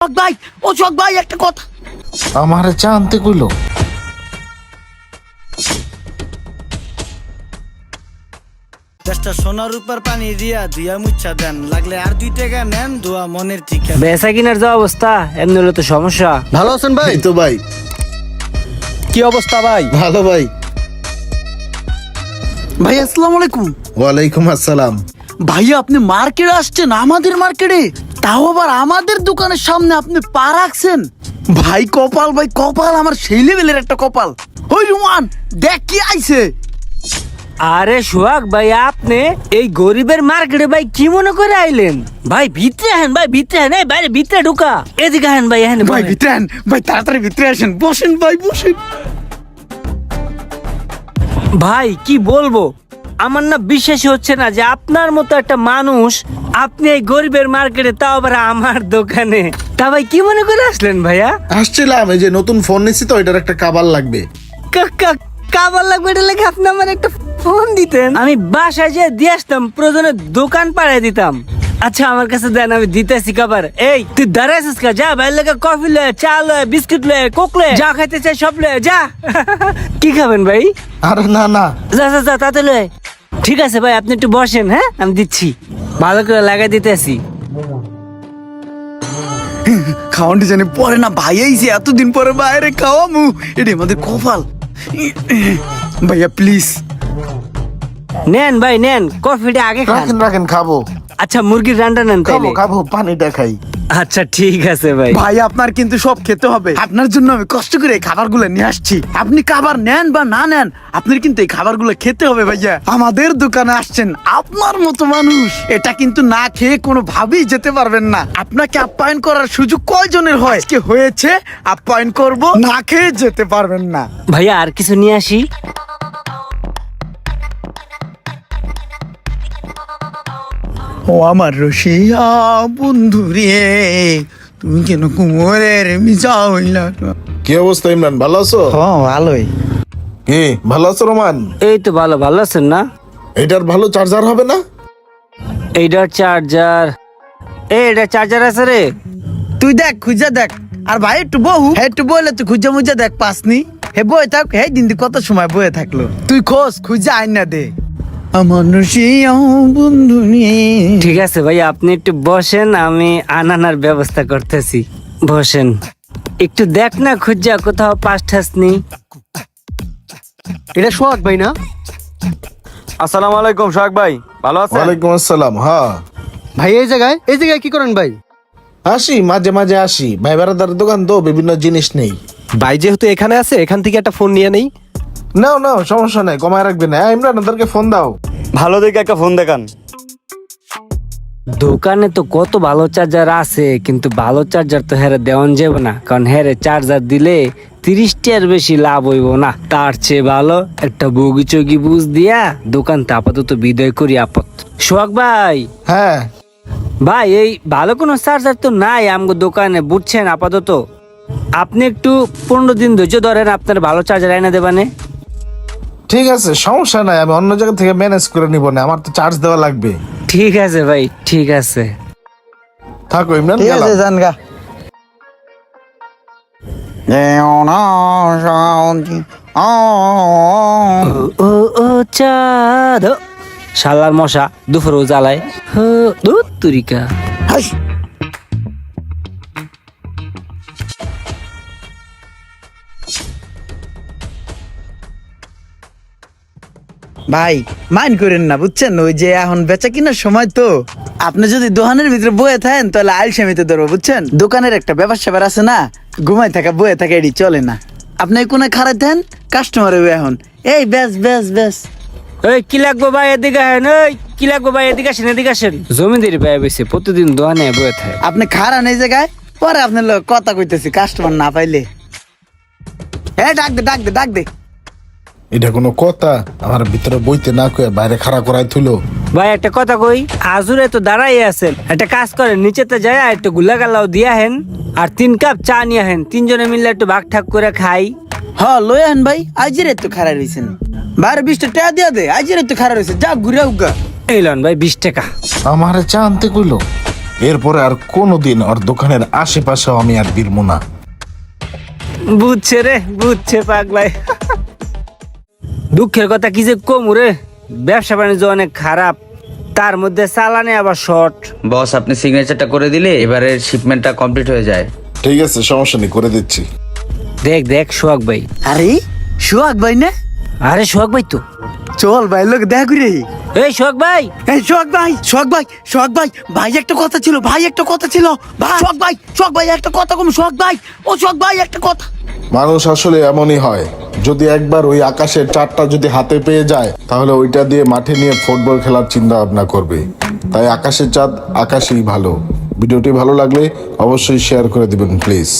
ভাই ও চক ভাই একটা কথা আমারে চা আনতে কইলো। দশটা সোনার উপর পানি দিয়া দিয়া মুচ্ছা দেন, লাগলে আর 2 টাকা নেন, দোয়া মনের ঠিকা। বেচা কিনার যা অবস্থা, এমনি হলে তো সমস্যা। ভালো আছেন ভাই? এই তো ভাই, কি অবস্থা ভাই? ভালো ভাই। ভাই আসসালামু আলাইকুম। ওয়ালাইকুম আসসালাম। ভাইয়া আপনি মার্কেটে আসছেন, আমাদের মার্কেটে, তাও আবার আমাদের দোকানের সামনে আপনি পা রাখছেন। ভাই কপাল, ভাই কপাল, আমার সেই লেভেলের একটা কপাল। ওই রুমান দেখ কি আইছে। আরে সোহাগ ভাই, আপনি এই গরিবের মার্কেটে ভাই কি মনে করে আইলেন? ভাই ভিতরে হেন, ভাই ভিতরে হেন, এই বাইরে ভিতরে ঢুকা, এদিকে হেন ভাই, হেন ভাই ভিতরে আন, ভাই তাড়াতাড়ি ভিতরে আসেন, বসেন ভাই বসেন। ভাই কি বলবো, আমার না বিশ্বাসই হচ্ছে না যে আপনার মতো একটা মানুষ, আপনি এই গরিবের মার্কেটে, তাও আবার আমার দোকানে। তা ভাই কি মনে করে আসলেন ভাইয়া? আসছিলাম, এই যে নতুন ফোন নিছি তো, এটার একটা কাবার লাগবে। কাবার লাগবে, এটা লেগে আপনি আমার একটা ফোন দিতেন, আমি বাসায় যেয়ে দিয়ে আসতাম, প্রয়োজনে দোকান পাড়ায় দিতাম। আচ্ছা আমার কাছে দেন, আমি দিতেছি কাবার। এই তুই দাঁড়াইছিস কা, যা ভাই লেগে কফি লয়ে, চা লয়ে, বিস্কিট লয়ে, কোক লয়ে, যা খাইতে চাই সব লয়ে যা। কি খাবেন ভাই? আরে না না, যা যা যা তাতে লয়ে। ঠিক আছে ভাই, আপনি একটু বসেন, হ্যাঁ আমি দিচ্ছি, ভালো করে লাগাই দিতেছি। খাওয়ানটি জানি পরে না, ভাই আইছে এতদিন পরে বাইরে খাওয়ামু, এটা আমাদের কপাল। ভাইয়া প্লিজ। নেন ভাই নেন, কফিটা আগে খান। রাখেন রাখেন, খাবো আচ্ছা মুরগির রান্না নেন খাবো তাইলে। খাবো, পানিটা খাই। আচ্ছা ঠিক আছে ভাই। ভাই আপনার কিন্তু সব খেতে হবে, আপনার জন্য আমি কষ্ট করে এই খাবারগুলো নিয়ে আসছি। আপনি খাবার নেন বা না নেন, আপনার কিন্তু এই খাবারগুলো খেতে হবে ভাইয়া। আমাদের দোকানে আসছেন আপনার মতো মানুষ, এটা কিন্তু না খেয়ে কোনো ভাবেই যেতে পারবেন না। আপনাকে আপ্যায়ন করার সুযোগ কয়জনের হয়? আজকে হয়েছে, আপ্যায়ন করব, না খেয়ে যেতে পারবেন না। ভাইয়া আর কিছু নিয়ে আসি। ও আমার রসিয়া বন্ধু রে, তুমি কেন কুমোরের মিজা হইলা? কি অবস্থা ইমরান, ভালো আছো? হ্যাঁ ভালোই। কি ভালো আছো রোমান? এই তো ভালো, ভালো আছেন না? এটার ভালো চার্জার হবে না? এইটার চার্জার, এটা চার্জার আছে রে। তুই দেখ খুঁজা দেখ, আর ভাই একটু বহু, হ্যাঁ একটু বলে তুই খুঁজা মুজা দেখ পাসনি। হে বয়ে থাক, হে দিন কত সময় বয়ে থাকলো, তুই খোঁজ খুঁজা আইন না দে আমার রসিয়া বন্ধু রে। ঠিক আছে ভাই, আপনি একটু বসেন, আমি আনানার ব্যবস্থা করতেছি। বসেন, একটু দেখ না খুঁজা কোথাও পাস ঠাস নেই। এটা সোহাগ ভাই না? আসসালামু আলাইকুম সোহাগ ভাই, ভালো আছেন? ওয়ালাইকুম আসসালাম। হ্যাঁ ভাই এই জায়গায় কি করেন ভাই? আসি, মাঝে মাঝে আসি, ভাই বেড়াদার দোকান তো, বিভিন্ন জিনিস নেই। ভাই যেহেতু এখানে আছে, এখান থেকে একটা ফোন নিয়ে নেই। নাও নাও, সমস্যা নাই, কমায় রাখবে না। ইমরান ওদেরকে ফোন দাও। ভালো দেখে একটা ফোন দেখান। দোকানে তো কত ভালো চার্জার আছে, কিন্তু ভালো চার্জার তো হেরে দেওয়ান যাবে না, কারণ হেরে চার্জার দিলে 30টার বেশি লাভ হইব না। তার চেয়ে ভালো একটা বগি চগি বুঝ দিয়া দোকানটা আপাতত বিদায় করি। সোহাগ ভাই, হ্যাঁ ভাই এই ভালো কোনো চার্জার তো নাই আমগো দোকানে, বুঝছেন? আপাতত আপনি একটু 15 দিন ধৈর্য ধরেন, আপনার ভালো চার্জার এনে দেবানে। ঠিক আছে, সমস্যা নাই, আমি অন্য জায়গা থেকে ম্যানেজ করে নিব না, আমার তো চার্জ দেওয়া লাগবে। ঠিক আছে ভাই, ঠিক আছে। থাকো ইমরান, ঠিক গেলাম। আছে জান গা। ও ও চাঁদ, শালার মশা দুপুরও জ্বালায়। দুধ তুরিকা। হাই। ভাই মাইন্ড করেন না, বুঝছেন? ওই যে এখন বেচা কিনার সময় তো, আপনি যদি দোকানের ভিতরে বয়ে থাকেন তাহলে আলসেমিতে ধরবো, বুঝছেন? দোকানের একটা ব্যাপার স্যাপার আছে না, ঘুমাই থাকা বয়ে থাকা এটি চলে না। আপনি কোনে খারাপ দেন, কাস্টমার এখন এই ব্যাস ব্যাস ব্যাস। এই কি লাগবো ভাই, এদিকে আসেন। এই কি লাগবো ভাই, এদিকে আসেন, এদিকে আসেন। জমিদারি ভাই বেশি প্রতিদিন দোকানে বয়ে থাকে। আপনি খারাপ এই জায়গায়, পরে আপনার লোক কথা কইতেছি, কাস্টমার না পাইলে। হ্যাঁ ডাক দে ডাক দে ডাক দে। এটা কোনো কথা? আমার ভিতরে বইতে না কয়ে বাইরে খাড়া করাই তুলো। ভাই একটা কথা কই, আজুরে তো দাঁড়াই আছেন, একটা কাজ করেন, নিচেতে যায় একটু গুলা গালাও দিয়া হেন, আর 3 কাপ চা নিয়ে হেন, 3 জনে মিলে একটু ভাগ ঠাক করে খাই। হ্যাঁ লই আন ভাই, আজের তো খারাপ রয়েছেন, 12-20 টাকা দিয়া দে, আজের তো খারাপ রয়েছে, যা ঘুরে উগা। এই লন ভাই 20 টাকা। আমারে চা আনতে কইলো। এরপরে আর কোনোদিন ওর দোকানের আশেপাশেও আমি আর বিরমু না। বুঝছে রে, বুঝছে পাগলাই। দুঃখের কথা কি যে কম রে, ব্যবসা বাণিজ্য অনেক খারাপ, তার মধ্যে চালানে আবার শর্ট। বস আপনি সিগনেচারটা করে দিলে এবারের শিপমেন্টটা কমপ্লিট হয়ে যায়। ঠিক আছে, সমস্যা নেই, করে দিচ্ছি। দেখ দেখ সোহাগ ভাই। আরে সোহাগ ভাই না? আরে সোহাগ ভাই তো। চল ভাই লোক দেখা করে। এই সোহাগ ভাই, এই সোহাগ ভাই, সোহাগ ভাই, সোহাগ ভাই, ভাই একটা কথা ছিল, ভাই একটা কথা ছিল, ভাই সোহাগ ভাই, সোহাগ ভাই একটা কথা কম, সোহাগ ভাই, ও সোহাগ ভাই একটা কথা। মানুষ আসলে এমনই হয়, যদি একবার ওই আকাশের চারটা যদি হাতে পেয়ে যায় তাহলে ওইটা দিয়ে মাঠে নিয়ে ফুটবল খেলার চিন্তা ভাবনা করবে। তাই আকাশের চাঁদ আকাশেই ভালো। ভিডিওটি ভালো লাগলে অবশ্যই শেয়ার করে দিবেন প্লিজ।